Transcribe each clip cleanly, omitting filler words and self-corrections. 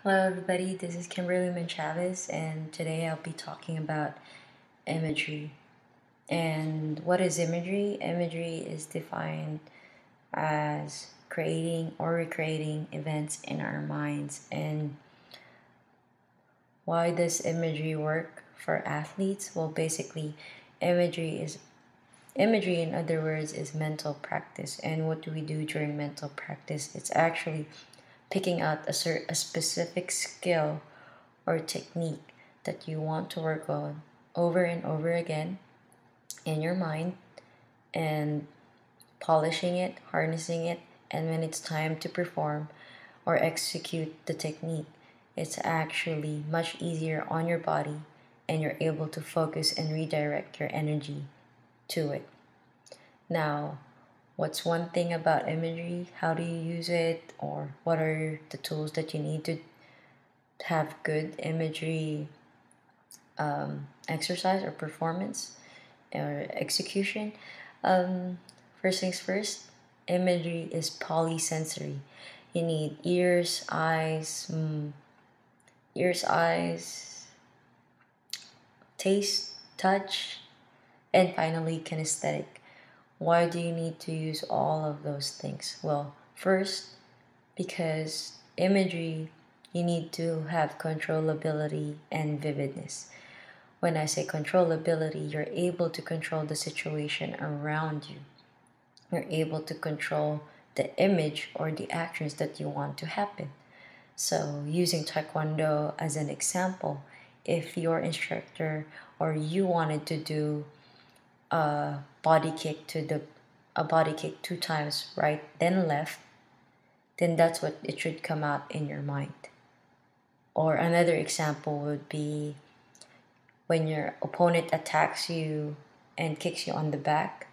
Hello, everybody. This is Kimberly Chavez, and today I'll be talking about imagery. And what is imagery? Imagery is defined as creating or recreating events in our minds. And why does imagery work for athletes? Well, basically, imagery is imagery, in other words, is mental practice. And what do we do during mental practice? It's actually picking out a specific skill or technique that you want to work on over and over again in your mind and polishing it, harnessing it, and when it's time to perform or execute the technique, it's actually much easier on your body and you're able to focus and redirect your energy to it. Now, what's one thing about imagery? How do you use it? Or what are the tools that you need to have good imagery exercise or performance or execution? Um, First things first, imagery is polysensory. You need ears, eyes, taste, touch, and finally kinesthetic. Why do you need to use all of those things? Well, first, because imagery, you need to have controllability and vividness. When I say controllability, you're able to control the situation around you. You're able to control the image or the actions that you want to happen. So, using Taekwondo as an example, if your instructor or you wanted to do a body kick a body kick 2 times right then left, then that's what it should come out in your mind. Or another example would be when your opponent attacks you and kicks you on the back,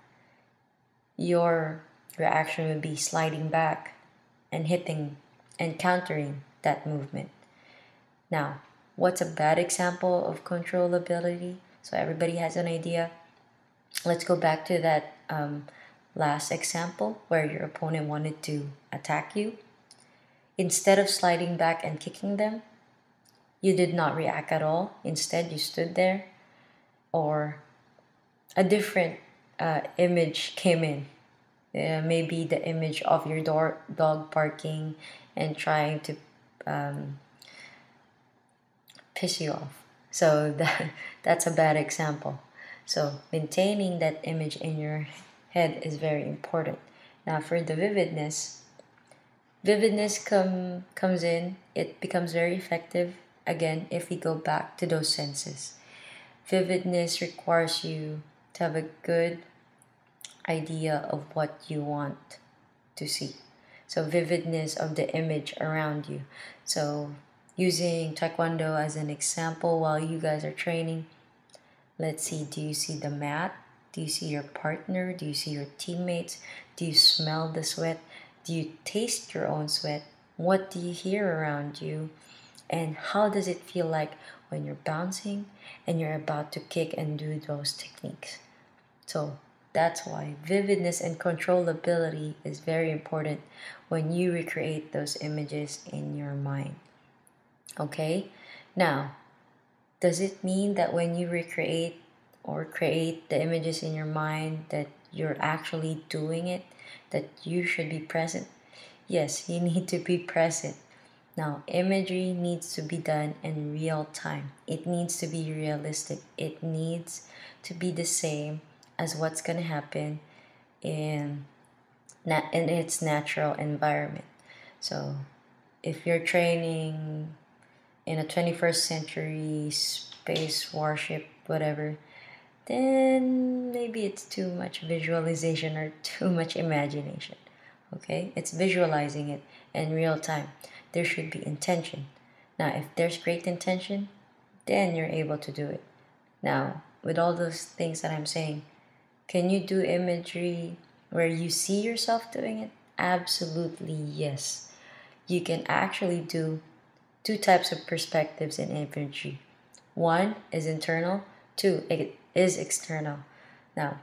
your reaction would be sliding back and hitting and countering that movement. Now, what's a bad example of controllability? So everybody has an idea. Let's go back to that last example where your opponent wanted to attack you. Instead of sliding back and kicking them, you did not react at all. Instead, you stood there, or a different image came in. Maybe the image of your dog barking and trying to um, piss you off. So that's a bad example. So maintaining that image in your head is very important. Now for the vividness comes in. It becomes very effective again if we go back to those senses. Vividness requires you to have a good idea of what you want to see. So vividness of the image around you. So using Taekwondo as an example while you guys are training, let's see, do you see the mat? Do you see your partner? Do you see your teammates? Do you smell the sweat? Do you taste your own sweat? What do you hear around you? And how does it feel like when you're bouncing and you're about to kick and do those techniques? So that's why vividness and controllability is very important when you recreate those images in your mind. Okay? Now, does it mean that when you recreate or create the images in your mind that you're actually doing it, that you should be present? Yes, you need to be present. Now, imagery needs to be done in real time. It needs to be realistic. It needs to be the same as what's going to happen in in its natural environment. So, if you're training in a 21st century space warship, whatever, then maybe it's too much visualization or too much imagination. Okay, it's visualizing it in real time. There should be intention. Now, if there's great intention, then you're able to do it. Now, with all those things that I'm saying, can you do imagery where you see yourself doing it? Absolutely, yes. You can actually do two types of perspectives in imagery. One is internal, two it is external. Now,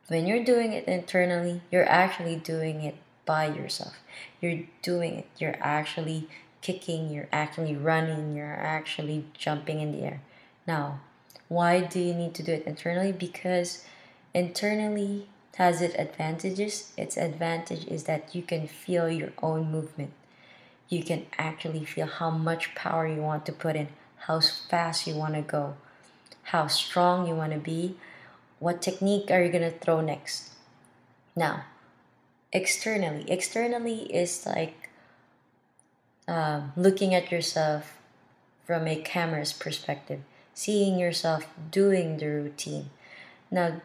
when you're doing it internally, you're actually doing it by yourself. You're doing it. You're actually kicking, you're actually running, you're actually jumping in the air. Now, why do you need to do it internally? Because internally has its advantages. Its advantage is that you can feel your own movement. You can actually feel how much power you want to put in, how fast you want to go, how strong you want to be, what technique are you going to throw next. Now, externally is like looking at yourself from a camera's perspective, seeing yourself doing the routine. Now,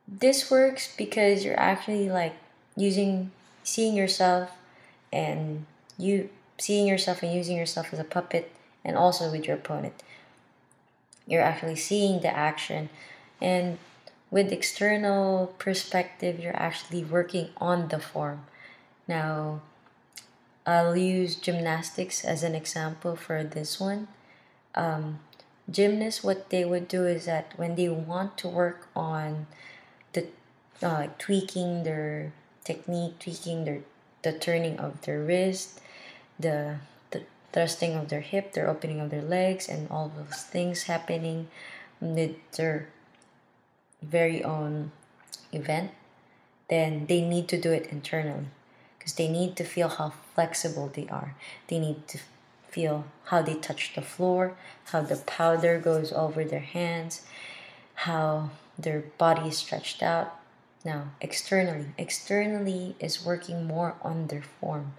this works because you're actually like using, seeing yourself and you seeing yourself and using yourself as a puppet, and also with your opponent. You're actually seeing the action, and with external perspective, you're actually working on the form. Now, I'll use gymnastics as an example for this one. Um, Gymnasts, what they would do is that when they want to work on the tweaking their technique, tweaking the turning of their wrist, the the thrusting of their hip, their opening of their legs, and all those things happening with their very own event, then they need to do it internally because they need to feel how flexible they are. They need to feel how they touch the floor, how the powder goes over their hands, how their body is stretched out. Now, externally is working more on their form,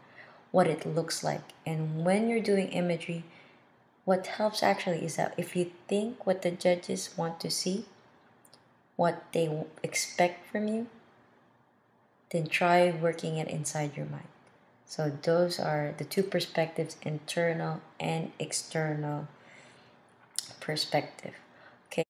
what it looks like. And when you're doing imagery, what helps actually is that if you think what the judges want to see, what they expect from you, then try working it inside your mind. So those are the two perspectives, internal and external perspective.